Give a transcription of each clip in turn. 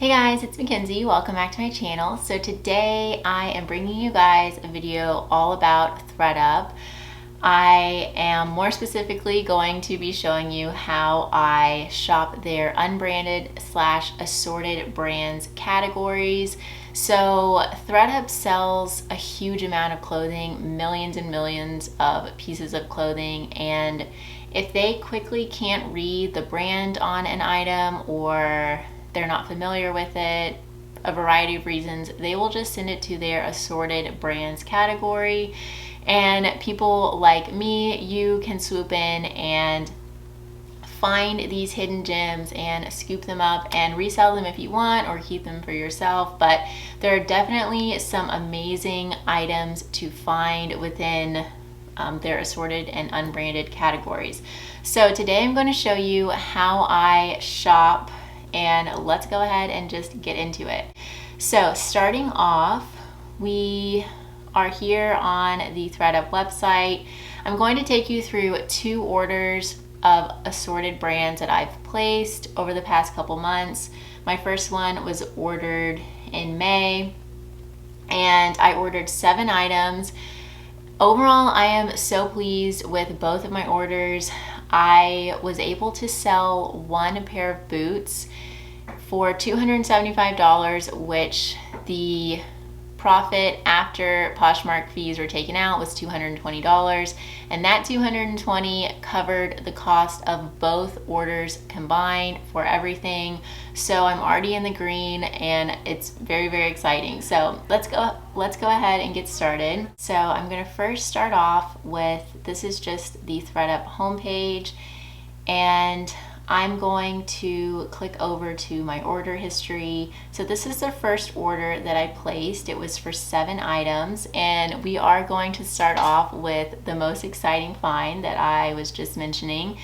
Hey guys, it's Mackenzie. Welcome back to my channel. So today I am bringing you guys a video all about ThredUp. I am more specifically going to be showing you how I shop their unbranded / assorted brands categories. So ThredUp sells a huge amount of clothing, millions and millions of pieces of clothing, and if they quickly can't read the brand on an item or they're not familiar with it, a variety of reasons, they will just send it to their assorted brands category. And people like me, you can swoop in and find these hidden gems and scoop them up and resell them if you want, or keep them for yourself. But there are definitely some amazing items to find within their assorted and unbranded categories. So today I'm going to show you how I shop, and let's go ahead and just get into it. So starting off, we are here on the ThredUp website. I'm going to take you through 2 orders of assorted brands that I've placed over the past couple months. My first one was ordered in May, and I ordered 7 items. Overall, I am so pleased with both of my orders. I was able to sell 1 pair of boots for $275, which the profit after Poshmark fees were taken out was $220, and that $220 covered the cost of both orders combined for everything. So I'm already in the green, and it's very, very exciting. So let's go ahead and get started. So I'm gonna first start off with, this is just the ThredUp homepage, and I'm going to click over to my order history. So this is the first order that I placed. It was for 7 items, and we are going to start off with the most exciting find that I was just mentioning.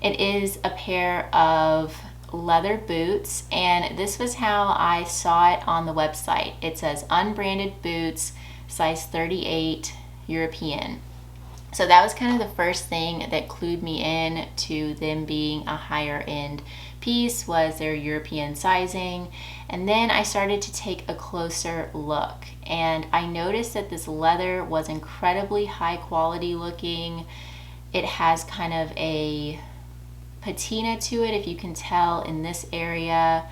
It is a pair of leather boots, and this was how I saw it on the website. It says unbranded boots, size 38, European. So that was kind of the first thing that clued me in to them being a higher end piece, was their European sizing. And then I started to take a closer look, and I noticed that this leather was incredibly high quality looking. It has kind of a patina to it, if you can tell in this area.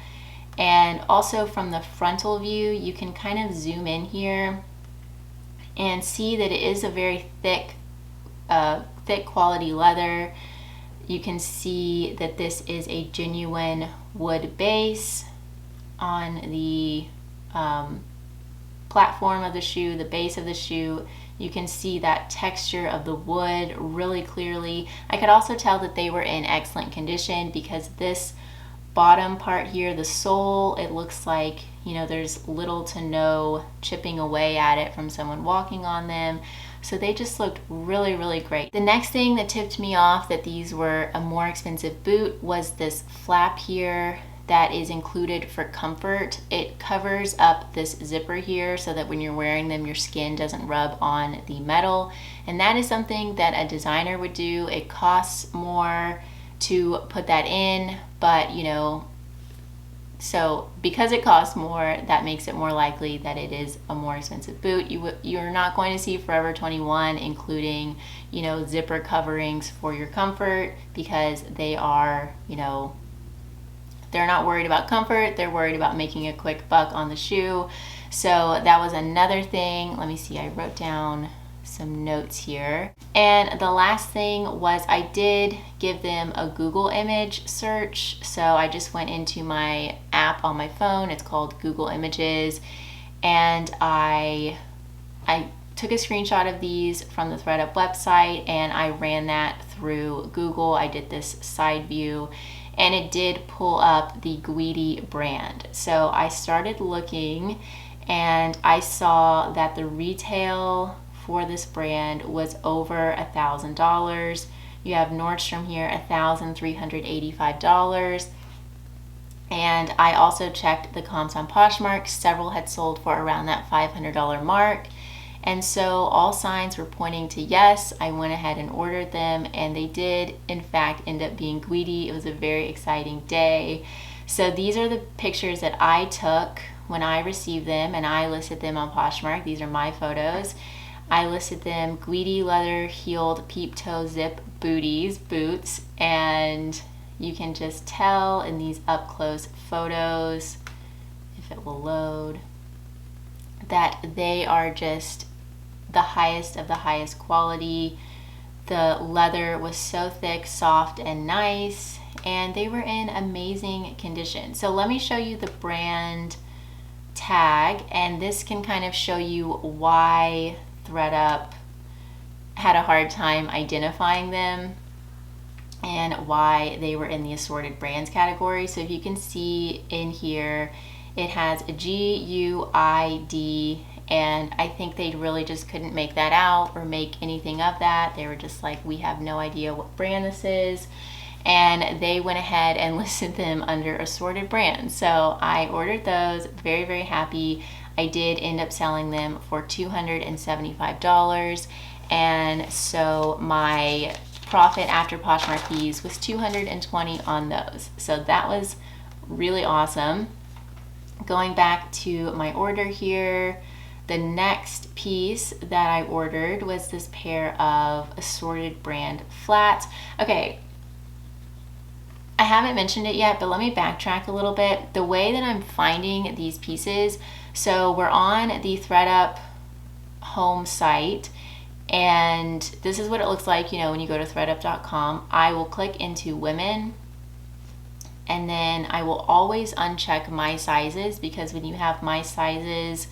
And also from the frontal view, you can kind of zoom in here and see that it is a very thick quality leather. You can see that this is a genuine wood base on the platform of the shoe, the base of the shoe. You can see that texture of the wood really clearly. I could also tell that they were in excellent condition, because this bottom part here, the sole, it looks like, you know, there's little to no chipping away at it from someone walking on them. So they just looked really, really great. The next thing that tipped me off that these were a more expensive boot was this flap here that is included for comfort. It covers up this zipper here so that when you're wearing them, your skin doesn't rub on the metal. And that is something that a designer would do. It costs more to put that in, but you know, so because it costs more, that makes it more likely that it is a more expensive boot. You're not going to see Forever 21 including, you know, zipper coverings for your comfort, because they are, you know, they're not worried about comfort, they're worried about making a quick buck on the shoe. So that was another thing. Let me see, I wrote down some notes here. And the last thing was, I did give them a Google image search. So I just went into my app on my phone, it's called Google Images, and I took a screenshot of these from the ThredUp website and I ran that through Google. I did this side view, and it did pull up the Guidi brand. So I started looking, and I saw that the retail for this brand was over $1,000. You have Nordstrom here, $1,385. And I also checked the comps on Poshmark. Several had sold for around that $500 mark. And so all signs were pointing to yes. I went ahead and ordered them, and they did in fact end up being Guidi. It was a very exciting day. So these are the pictures that I took when I received them, and I listed them on Poshmark. These are my photos. I listed them Guidi leather heeled peep toe zip boots, and you can just tell in these up close photos, if it will load, that they are just the highest of the highest quality. The leather was so thick, soft, and nice, and they were in amazing condition. So let me show you the brand tag, and this can kind of show you why ThredUp had a hard time identifying them and why they were in the assorted brands category. So if you can see in here, it has a GUID, and I think they really just couldn't make that out or make anything of that. They were just like, we have no idea what brand this is. And they went ahead and listed them under assorted brands. So I ordered those, very, very happy. I did end up selling them for $275. And so my profit after Poshmark fees was $220 on those. So that was really awesome. Going back to my order here, the next piece that I ordered was this pair of assorted brand flats. Okay, I haven't mentioned it yet, but let me backtrack a little bit. The way that I'm finding these pieces, so we're on the ThredUp home site, and this is what it looks like, you know, when you go to thredup.com. I will click into women, and then I will always uncheck my sizes, because when you have my sizes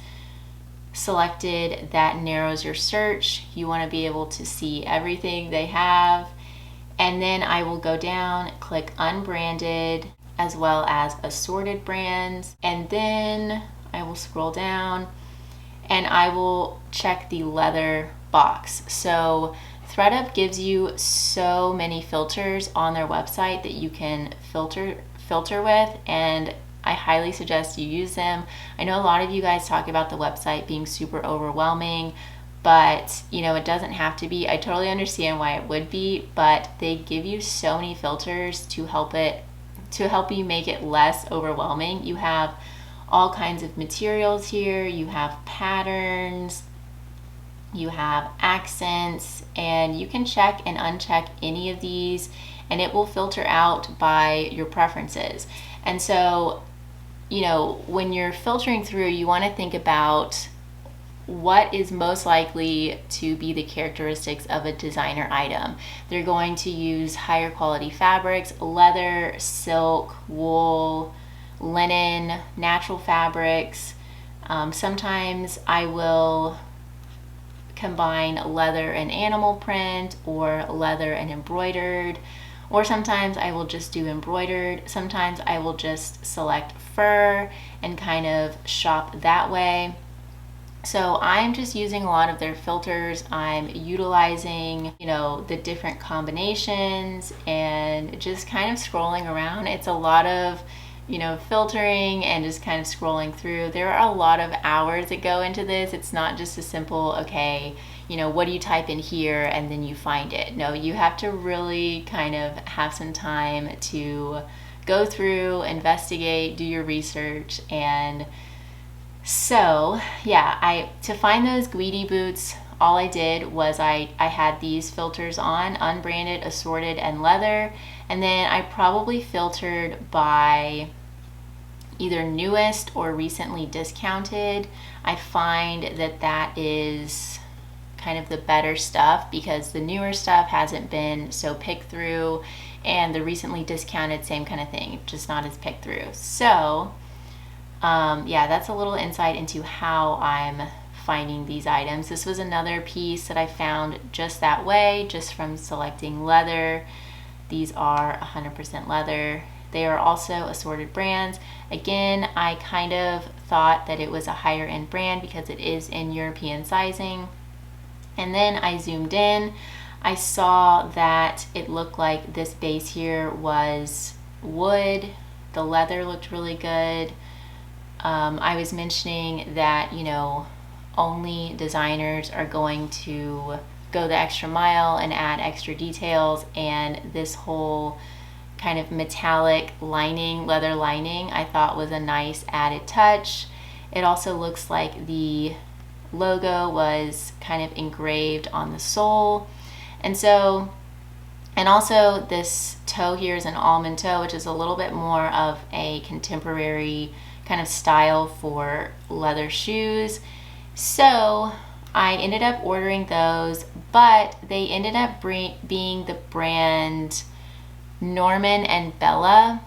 selected, that narrows your search. You want to be able to see everything they have. And then I will go down, click unbranded, as well as assorted brands. And then I will scroll down and I will check the leather box. So ThredUp gives you so many filters on their website that you can filter with, and I highly suggest you use them. I know a lot of you guys talk about the website being super overwhelming, but you know, it doesn't have to be. I totally understand why it would be, but they give you so many filters to help you make it less overwhelming. You have all kinds of materials here, you have patterns, you have accents, and you can check and uncheck any of these and it will filter out by your preferences. And so, you know, when you're filtering through, you want to think about what is most likely to be the characteristics of a designer item. They're going to use higher quality fabrics, leather, silk, wool, linen, natural fabrics. Sometimes I will combine leather and animal print, or leather and embroidered, or sometimes I will just do embroidered. Sometimes I will just select fur and kind of shop that way. So I'm just using a lot of their filters. I'm utilizing, you know, the different combinations and just kind of scrolling around. It's a lot of, you know, filtering and just kind of scrolling through. There are a lot of hours that go into this. It's not just a simple, okay, you know, what do you type in here and then you find it. No, you have to really kind of have some time to go through, investigate, do your research. And so yeah, to find those Guidi boots, all I did was I had these filters on: unbranded, assorted, and leather. And then I probably filtered by either newest or recently discounted. I find that that is kind of the better stuff, because the newer stuff hasn't been so picked through, and the recently discounted, same kind of thing, just not as picked through. So yeah, that's a little insight into how I'm finding these items. This was another piece that I found just that way, just from selecting leather. These are 100% leather. They are also assorted brands. Again, I kind of thought that it was a higher end brand because it is in European sizing. And then I zoomed in. I saw that it looked like this base here was wood. The leather looked really good. I was mentioning that, you know, only designers are going to go the extra mile and add extra details, and this whole kind of metallic lining, leather lining, I thought was a nice added touch. It also looks like the logo was kind of engraved on the sole. And so, and also this toe here is an almond toe, which is a little bit more of a contemporary kind of style for leather shoes. So I ended up ordering those, but they ended up being the brand Norman and Bella.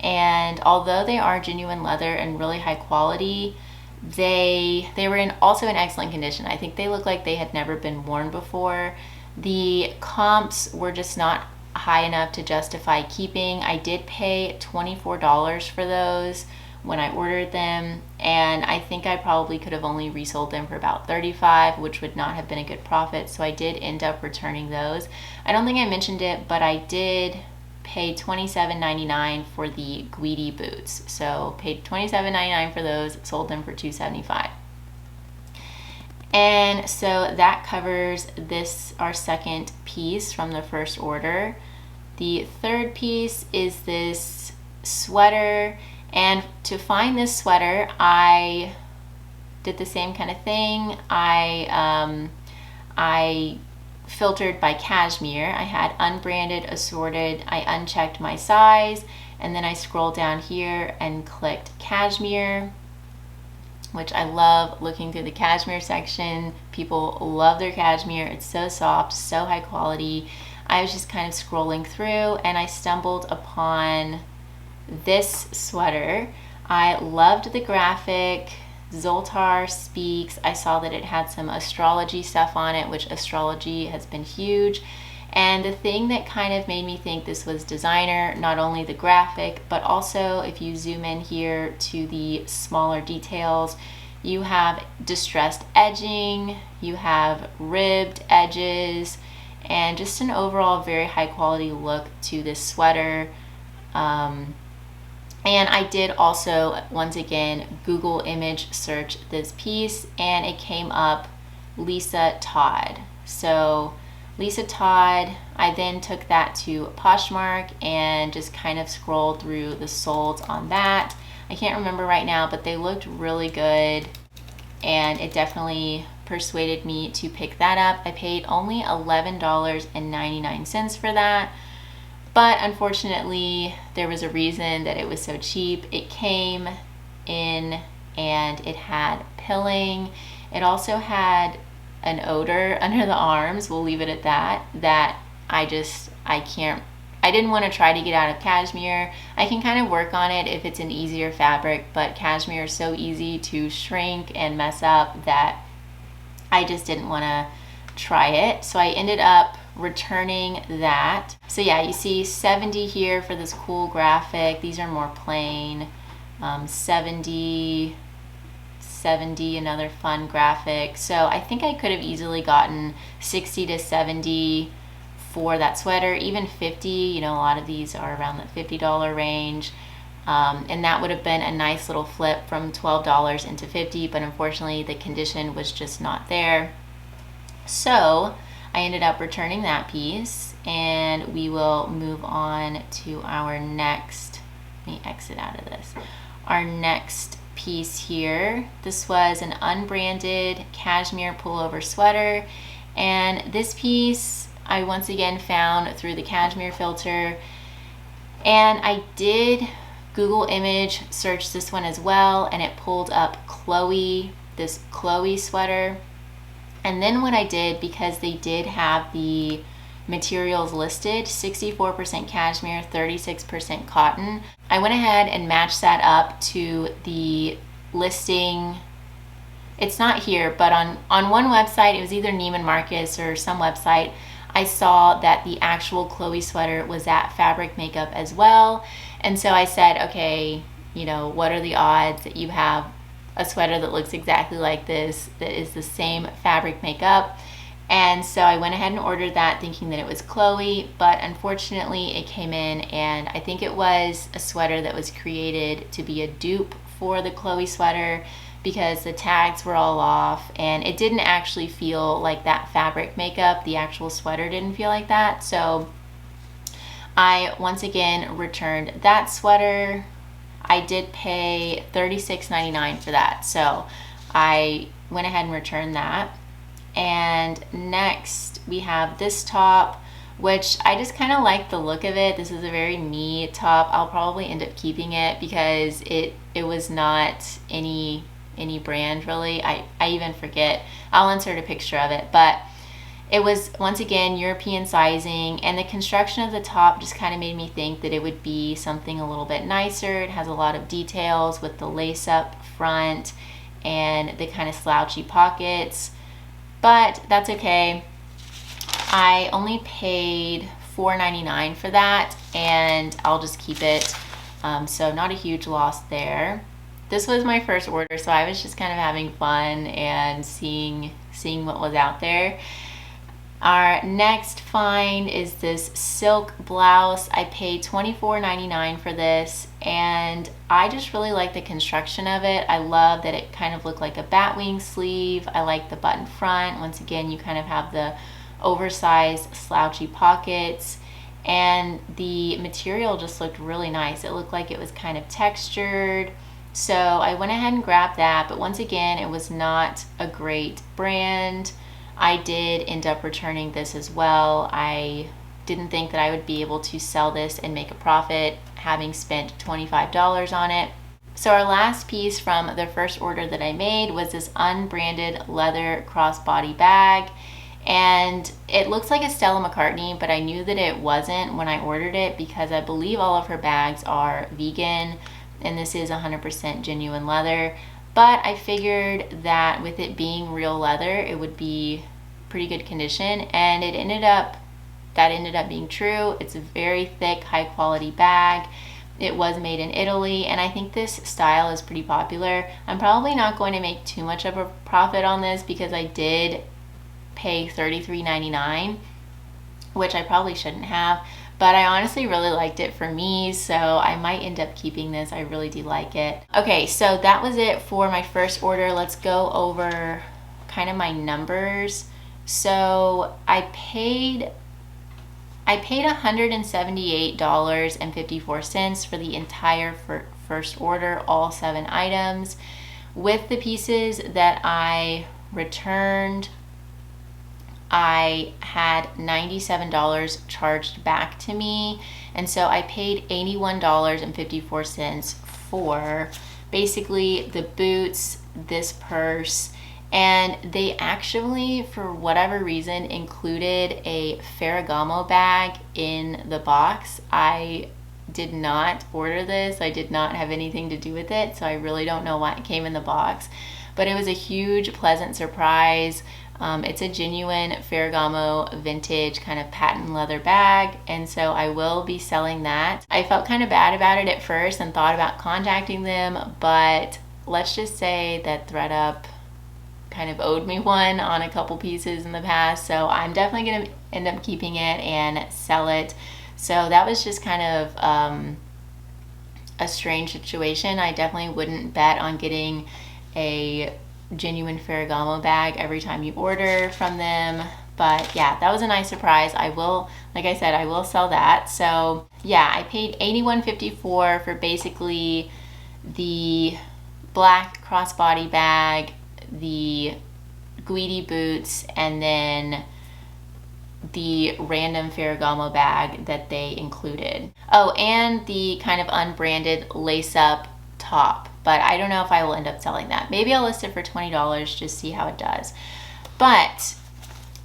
And although they are genuine leather and really high quality, they were also in excellent condition. I think they look like they had never been worn before. The comps were just not high enough to justify keeping. I did pay $24 for those when I ordered them, and I think I probably could have only resold them for about $35, which would not have been a good profit, so I did end up returning those. I don't think I mentioned it, but I did pay $27.99 for the Guidi boots. So paid $27.99 for those, sold them for $2.75. And so that covers this, our second piece from the first order. The third piece is this sweater, and to find this sweater, I did the same kind of thing. I filtered by cashmere. I had unbranded, assorted. I unchecked my size, and then I scrolled down here and clicked cashmere, which I love looking through the cashmere section. People love their cashmere. It's so soft, so high quality. I was just kind of scrolling through and I stumbled upon this sweater. I loved the graphic. Zoltar speaks. I saw that it had some astrology stuff on it, which astrology has been huge. And the thing that kind of made me think this was designer, not only the graphic, but also if you zoom in here to the smaller details, you have distressed edging, you have ribbed edges, and just an overall very high quality look to this sweater. And I did also, once again, Google image search this piece, and it came up Lisa Todd. So Lisa Todd, I then took that to Poshmark and just kind of scrolled through the solds on that. I can't remember right now, but they looked really good, and it definitely persuaded me to pick that up. I paid only $11.99 for that. But unfortunately, there was a reason that it was so cheap. It came in and it had pilling. It also had an odor under the arms, we'll leave it at that, that I didn't want to try to get out of cashmere. I can kind of work on it if it's an easier fabric, but cashmere is so easy to shrink and mess up that I just didn't want to try it. So I ended up returning that. So yeah, you see 70 here for this cool graphic. These are more plain. 70, another fun graphic. So I think I could have easily gotten 60 to 70 for that sweater, even 50. You know, a lot of these are around the $50 range. And that would have been a nice little flip from $12 into $50, but unfortunately the condition was just not there. So I ended up returning that piece, and we will move on to our next, let me exit out of this, our next piece here. This was an unbranded cashmere pullover sweater, and this piece I once again found through the cashmere filter, and I did Google image search this one as well, and it pulled up Chloe, this Chloe sweater. And then what I did, because they did have the materials listed, 64% cashmere, 36% cotton, I went ahead and matched that up to the listing. It's not here, but on one website, it was either Neiman Marcus or some website, I saw that the actual Chloe sweater was at Fabric Makeup as well. And so I said, okay, you know, what are the odds that you have a sweater that looks exactly like this, that is the same Fabric Makeup? And so I went ahead and ordered that thinking that it was Chloe, but unfortunately it came in, and I think it was a sweater that was created to be a dupe for the Chloe sweater, because the tags were all off and it didn't actually feel like that Fabric Makeup. The actual sweater didn't feel like that. So I once again returned that sweater. I did pay $36.99 for that, so I went ahead and returned that. And next we have this top, which I just kind of like the look of it. This is a very me top. I'll probably end up keeping it because it was not any brand really. I even forget. I'll insert a picture of it, but it was once again European sizing, and the construction of the top just kind of made me think that it would be something a little bit nicer. It has a lot of details with the lace up front and the kind of slouchy pockets, but that's okay. I only paid $4.99 for that, and I'll just keep it, so not a huge loss there. This was my first order, so I was just kind of having fun and seeing what was out there. Our next find is this silk blouse. I paid $24.99 for this, and I just really like the construction of it. I love that it kind of looked like a batwing sleeve. I like the button front. Once again, you kind of have the oversized slouchy pockets, and the material just looked really nice. It looked like it was kind of textured, so I went ahead and grabbed that. But once again, it was not a great brand. I did end up returning this as well. I didn't think that I would be able to sell this and make a profit, having spent $25 on it. So our last piece from the first order that I made was this unbranded leather crossbody bag. And it looks like a Stella McCartney, but I knew that it wasn't when I ordered it because I believe all of her bags are vegan, and this is 100% genuine leather. But I figured that with it being real leather, it would be pretty good condition, and that ended up being true. It's a very thick, high quality bag. It was made in Italy, and I think this style is pretty popular. I'm probably not going to make too much of a profit on this because I did pay $33.99, which I probably shouldn't have, but I honestly really liked it for me, so I might end up keeping this. I really do like it. Okay, so that was it for my first order. Let's go over kind of my numbers. So I paid $178.54 for the entire first order, all 7 items. With the pieces that I returned, I had $97 charged back to me, and so I paid $81.54 for basically the boots, this purse, and they actually, for whatever reason, included a Ferragamo bag in the box. I did not order this. I did not have anything to do with it, so I really don't know why it came in the box, but it was a huge, pleasant surprise. It's a genuine Ferragamo vintage kind of patent leather bag, and so I will be selling that. I felt kind of bad about it at first and thought about contacting them, but let's just say that ThredUp kind of owed me one on a couple pieces in the past, so I'm definitely going to end up keeping it and sell it. So that was just kind of a strange situation. I definitely wouldn't bet on getting a genuine Ferragamo bag every time you order from them, but yeah, that was a nice surprise. I will, like I said, I will sell that. So yeah, I paid $81.54 for basically the black crossbody bag, the Guidi boots, and then the random Ferragamo bag that they included. Oh, and the kind of unbranded lace-up top, but I don't know if I will end up selling that. Maybe I'll list it for $20, just see how it does. But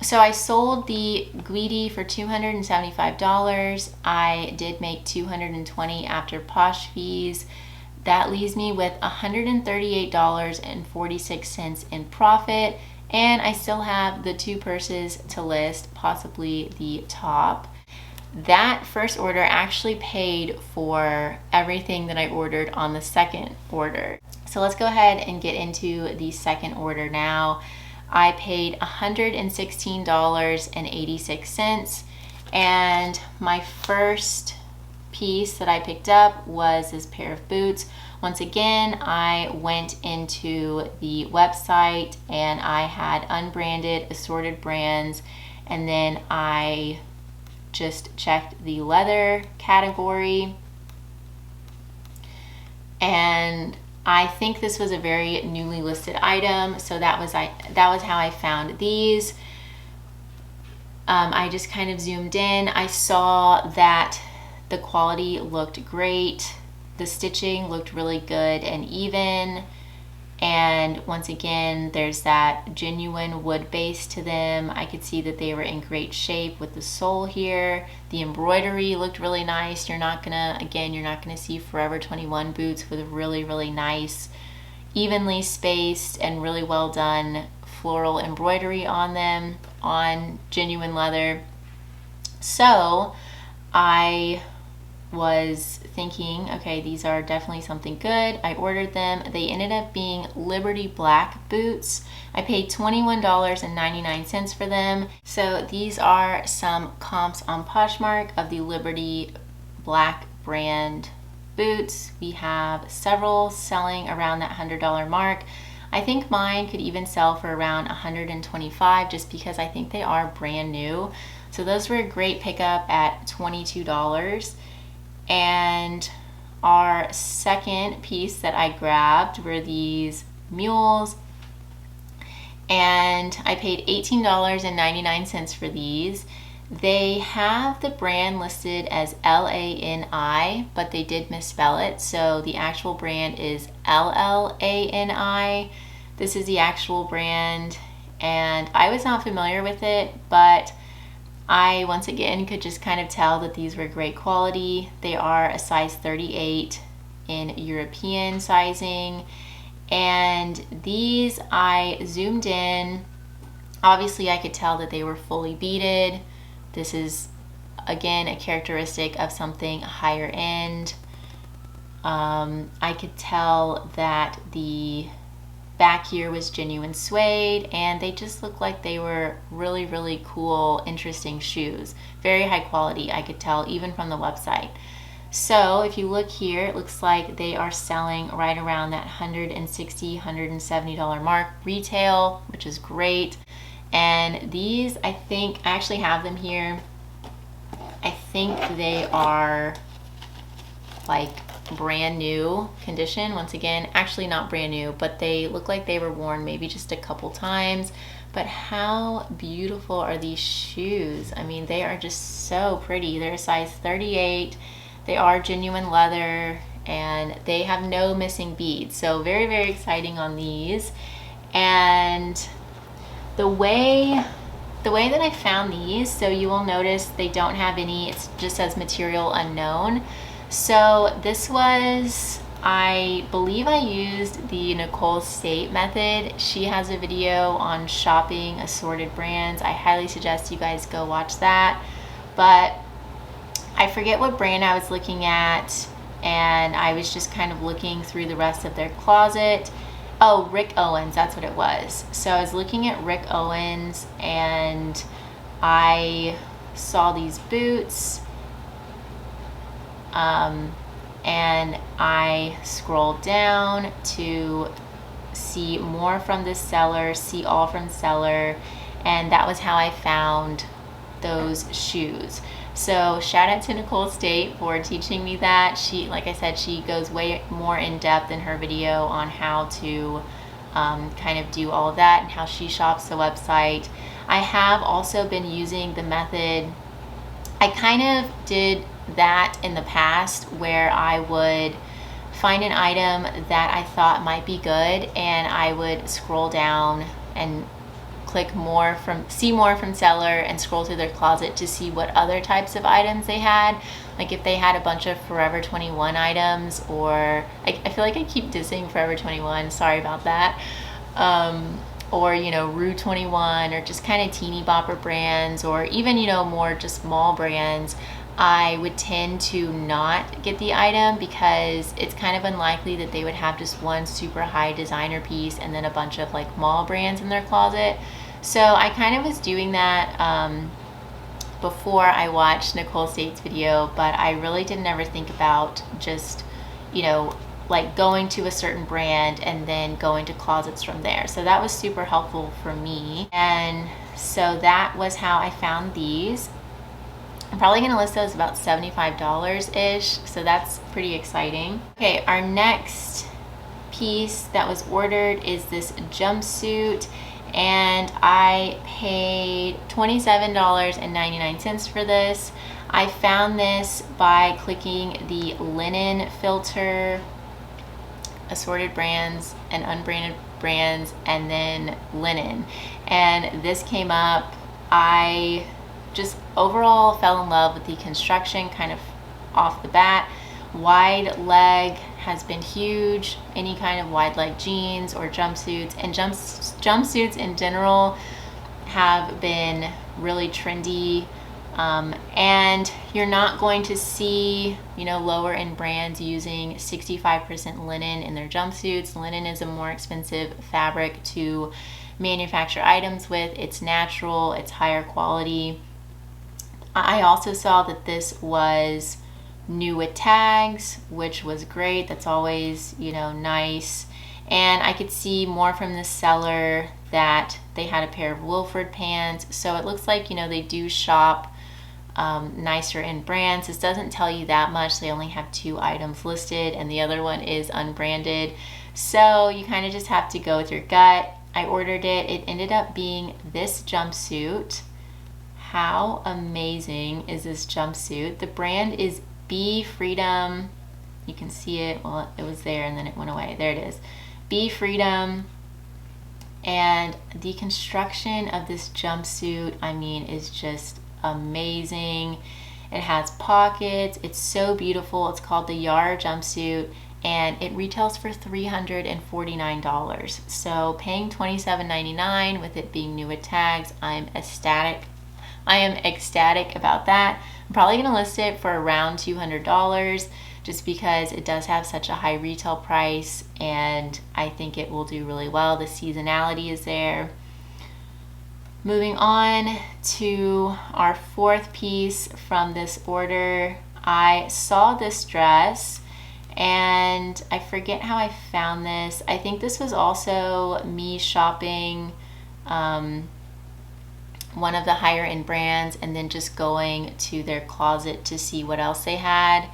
so I sold the Guidi for $275. I did make $220 after Posh fees. That leaves me with $138.46 in profit, and I still have the 2 purses to list, possibly the top. That first order actually paid for everything that I ordered on the second order. So let's go ahead and get into the second order now. I paid $116.86, and my first piece that I picked up was this pair of boots. Once again, I went into the website and I had unbranded, assorted brands, and then I just checked the leather category, and I think this was a very newly listed item, so that was how I found these. I just kind of zoomed in. I saw that the quality looked great. The stitching looked really good and even. And once again, there's that genuine wood base to them. I could see that they were in great shape with the sole here. The embroidery looked really nice. You're not gonna see Forever 21 boots with really, really nice, evenly spaced and really well done floral embroidery on them, on genuine leather. So I was thinking, okay, these are definitely something good. I ordered them. They ended up being Liberty Black boots. I paid $21.99 for them. So these are some comps on Poshmark of the Liberty Black brand boots. We have several selling around that $100 mark. I think mine could even sell for around $125 just because I think they are brand new. So those were a great pickup at $22. And our second piece that I grabbed were these mules, and I paid $18.99 for these. They have the brand listed as LANI, but they did misspell it, so the actual brand is LLANI. This is the actual brand, and I was not familiar with it, but I once again could just kind of tell that these were great quality. They are a size 38 in European sizing, and these I zoomed in. Obviously I could tell that they were fully beaded. This is again a characteristic of something higher end. I could tell that the back here was genuine suede, and they just looked like they were really, really cool, interesting shoes. Very high quality, I could tell even from the website. So if you look here, it looks like they are selling right around that $160, $170 mark retail, which is great. And these, I think, I actually have them here. I think they are like brand new condition. Once again, actually not brand new, but they look like they were worn maybe just a couple times. But how beautiful are these shoes? I mean, they are just so pretty. They're a size 38. They are genuine leather, and they have no missing beads. So very, very exciting on these. And the way that I found these, so you will notice they don't have any, it just says material unknown. So this was, I believe I used the Nicole State method. She has a video on shopping assorted brands. I highly suggest you guys go watch that. But I forget what brand I was looking at, and I was just kind of looking through the rest of their closet. Oh, Rick Owens, that's what it was. So I was looking at Rick Owens, and I saw these boots, and I scrolled down to see more from this seller, see all from seller, and that was how I found those shoes. So shout out to Nicole State for teaching me that. She, like I said, she goes way more in depth in her video on how to kind of do all of that and how she shops the website. I have also been using the method. I kind of did that in the past where I would find an item that I thought might be good, and I would scroll down and click more from, see more from seller, and scroll through their closet to see what other types of items they had. Like if they had a bunch of Forever 21 items, or I feel like I keep dissing Forever 21, sorry about that. Or, you know, Rue 21, or just kind of teeny bopper brands, or even, you know, more just small brands, I would tend to not get the item because it's kind of unlikely that they would have just one super high designer piece and then a bunch of like mall brands in their closet. So I kind of was doing that before I watched Nicole State's video, but I really didn't ever think about just, you know, like going to a certain brand and then going to closets from there. So that was super helpful for me. And so that was how I found these. I'm probably gonna list those about $75-ish, so that's pretty exciting. Okay, our next piece that was ordered is this jumpsuit, and I paid $27.99 for this. I found this by clicking the linen filter, assorted brands and unbranded brands, and then linen, and this came up. I just overall fell in love with the construction kind of off the bat. Wide leg has been huge. Any kind of wide leg jeans or jumpsuits, and jumpsuits in general have been really trendy. And you're not going to see, you know, lower end brands using 65% linen in their jumpsuits. Linen is a more expensive fabric to manufacture items with. It's natural, it's higher quality. I also saw that this was new with tags, which was great. That's always, you know, nice. And I could see more from the seller that they had a pair of Wilford pants. So it looks like, you know, they do shop nicer in brands. This doesn't tell you that much. They only have 2 items listed, and the other one is unbranded. So you kind of just have to go with your gut. I ordered it. It ended up being this jumpsuit. How amazing is this jumpsuit? The brand is Be Freedom. You can see it. Well, it was there and then it went away. There it is. Be Freedom. And the construction of this jumpsuit, I mean, is just amazing. It has pockets. It's so beautiful. It's called the Yara jumpsuit, and it retails for $349. So paying $27.99 with it being new with tags, I'm ecstatic. I am ecstatic about that. I'm probably gonna list it for around $200 just because it does have such a high retail price, and I think it will do really well. The seasonality is there. Moving on to our 4th piece from this order. I saw this dress and I forget how I found this. I think this was also me shopping one of the higher end brands and then just going to their closet to see what else they had.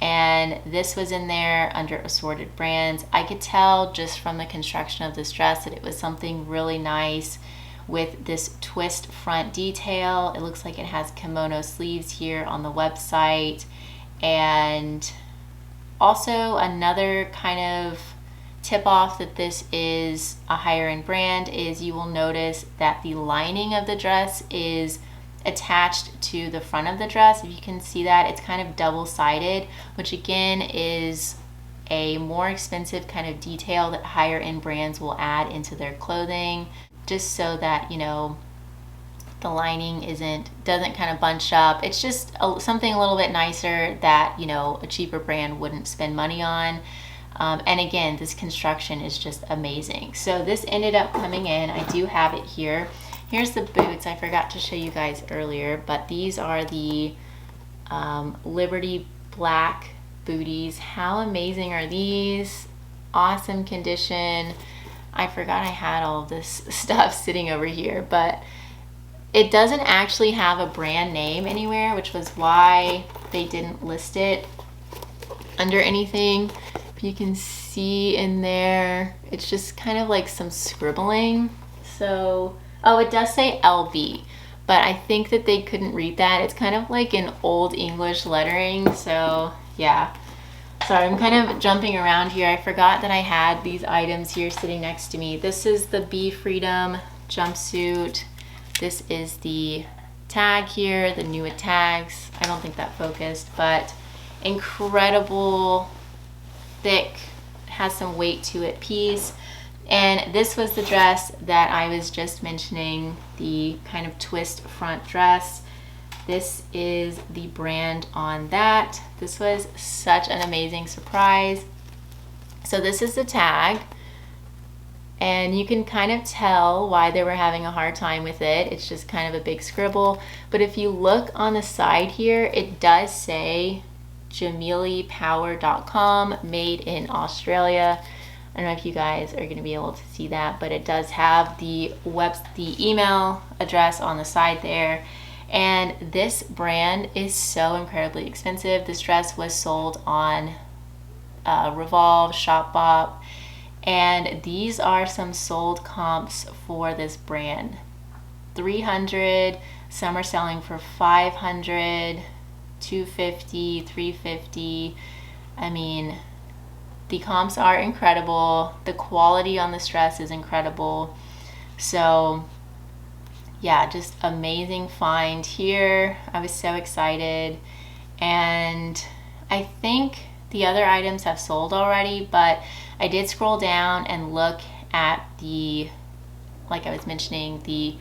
And this was in there under assorted brands. I could tell just from the construction of this dress that it was something really nice with this twist front detail. It looks like it has kimono sleeves here on the website. And also another kind of tip off that this is a higher end brand is you will notice that the lining of the dress is attached to the front of the dress. If you can see that, it's kind of double-sided, which again is a more expensive kind of detail that higher end brands will add into their clothing, just so that, you know, the lining doesn't kind of bunch up. It's just something a little bit nicer that, you know, a cheaper brand wouldn't spend money on. And again, this construction is just amazing. So this ended up coming in. I do have it here. Here's the boots. I forgot to show you guys earlier, but these are the Liberty Black booties. How amazing are these? Awesome condition. I forgot I had all of this stuff sitting over here, but it doesn't actually have a brand name anywhere, which was why they didn't list it under anything. If you can see in there, it's just kind of like some scribbling. So, oh, it does say LB, but I think that they couldn't read that. It's kind of like an old English lettering, so yeah. Sorry, I'm kind of jumping around here. I forgot that I had these items here sitting next to me. This is the Be Freedom jumpsuit. This is the tag here, the new with tags. I don't think that focused, but incredible, thick, has some weight to it piece. And this was the dress that I was just mentioning, the kind of twist front dress. This is the brand on that. This was such an amazing surprise. So this is the tag, and you can kind of tell why they were having a hard time with it. It's just kind of a big scribble. But if you look on the side here, it does say JamiliPower.com, made in Australia. I don't know if you guys are going to be able to see that, but it does have the email address on the side there. And this brand is so incredibly expensive. This dress was sold on Revolve, Shopbop, and these are some sold comps for this brand. 300, some are selling for 500, 250, 350. I mean, the comps are incredible. The quality on this dress is incredible. So yeah, just amazing find here. I was so excited. And I think the other items have sold already, but I did scroll down and look at the, like I was mentioning, the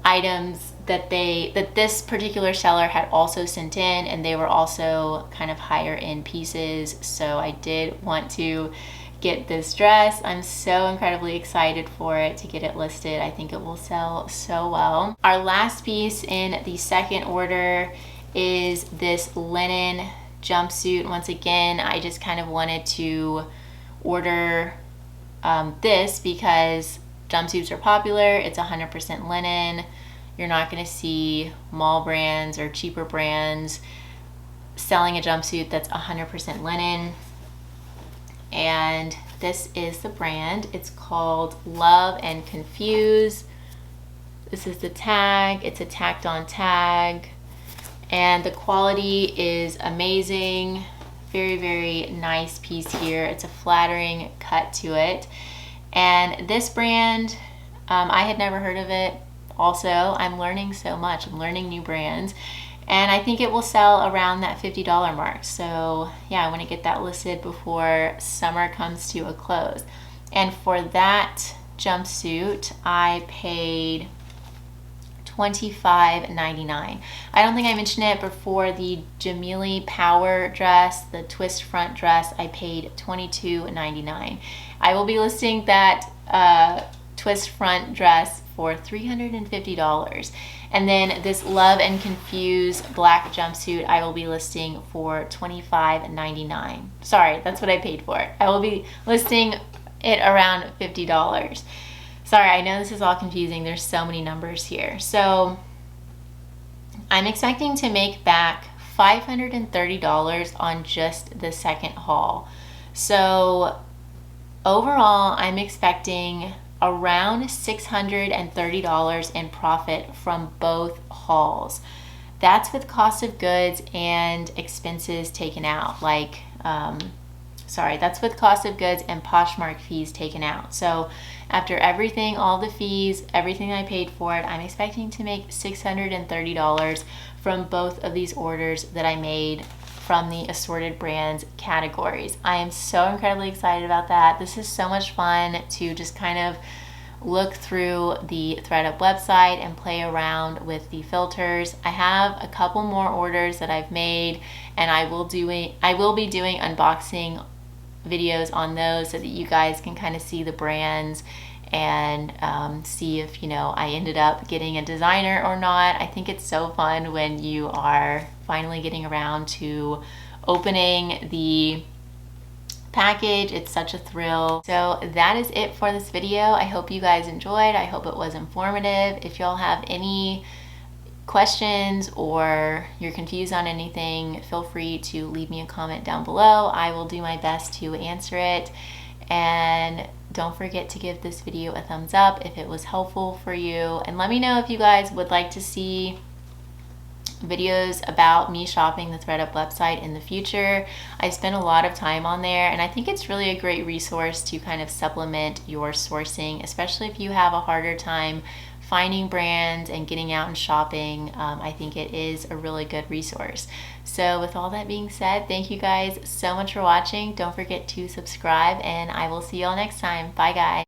items that this particular seller had also sent in, and they were also kind of higher end pieces. So I did want to get this dress. I'm so incredibly excited for it, to get it listed. I think it will sell so well. Our last piece in the second order is this linen jumpsuit. Once again, I just kind of wanted to order this because jumpsuits are popular. It's 100% linen. You're not going to see mall brands or cheaper brands selling a jumpsuit that's 100% linen. And this is the brand. It's called Love and Confuse. This is the tag. It's a tacked on tag. And the quality is amazing. Very, very nice piece here. It's a flattering cut to it. And this brand, I had never heard of it. Also, I'm learning so much. I'm learning new brands. And I think it will sell around that $50 mark. So yeah, I want to get that listed before summer comes to a close. And for that jumpsuit, I paid $25.99. I don't think I mentioned it, but for the Jamili Power dress, the twist front dress, I paid $22.99. I will be listing that twist front dress for $350. And then this Love and Confuse black jumpsuit I will be listing for $25.99. Sorry, that's what I paid for it. I will be listing it around $50. Sorry, I know this is all confusing. There's so many numbers here. So I'm expecting to make back $530 on just the second haul. So overall, I'm expecting around $630 in profit from both hauls. That's with cost of goods and expenses taken out, like that's with cost of goods and Poshmark fees taken out. So after everything, all the fees, everything I paid for it, I'm expecting to make $630 from both of these orders that I made from the Assorted Brands categories. I am so incredibly excited about that. This is so much fun to just kind of look through the ThredUp website and play around with the filters. I have a couple more orders that I've made, and I will be doing unboxing videos on those so that you guys can kind of see the brands and see if, you know, I ended up getting a designer or not. I think it's so fun when you are finally getting around to opening the package. It's such a thrill. So that is it for this video. I hope you guys enjoyed. I hope it was informative. If y'all have any questions or you're confused on anything, feel free to leave me a comment down below. I will do my best to answer it. And don't forget to give this video a thumbs up if it was helpful for you. And let me know if you guys would like to see videos about me shopping the ThredUp website in the future. I spend a lot of time on there, and I think it's really a great resource to kind of supplement your sourcing, especially if you have a harder time finding brands and getting out and shopping. I think it is a really good resource. So with all that being said, thank you guys so much for watching. Don't forget to subscribe, and I will see y'all next time. Bye guys.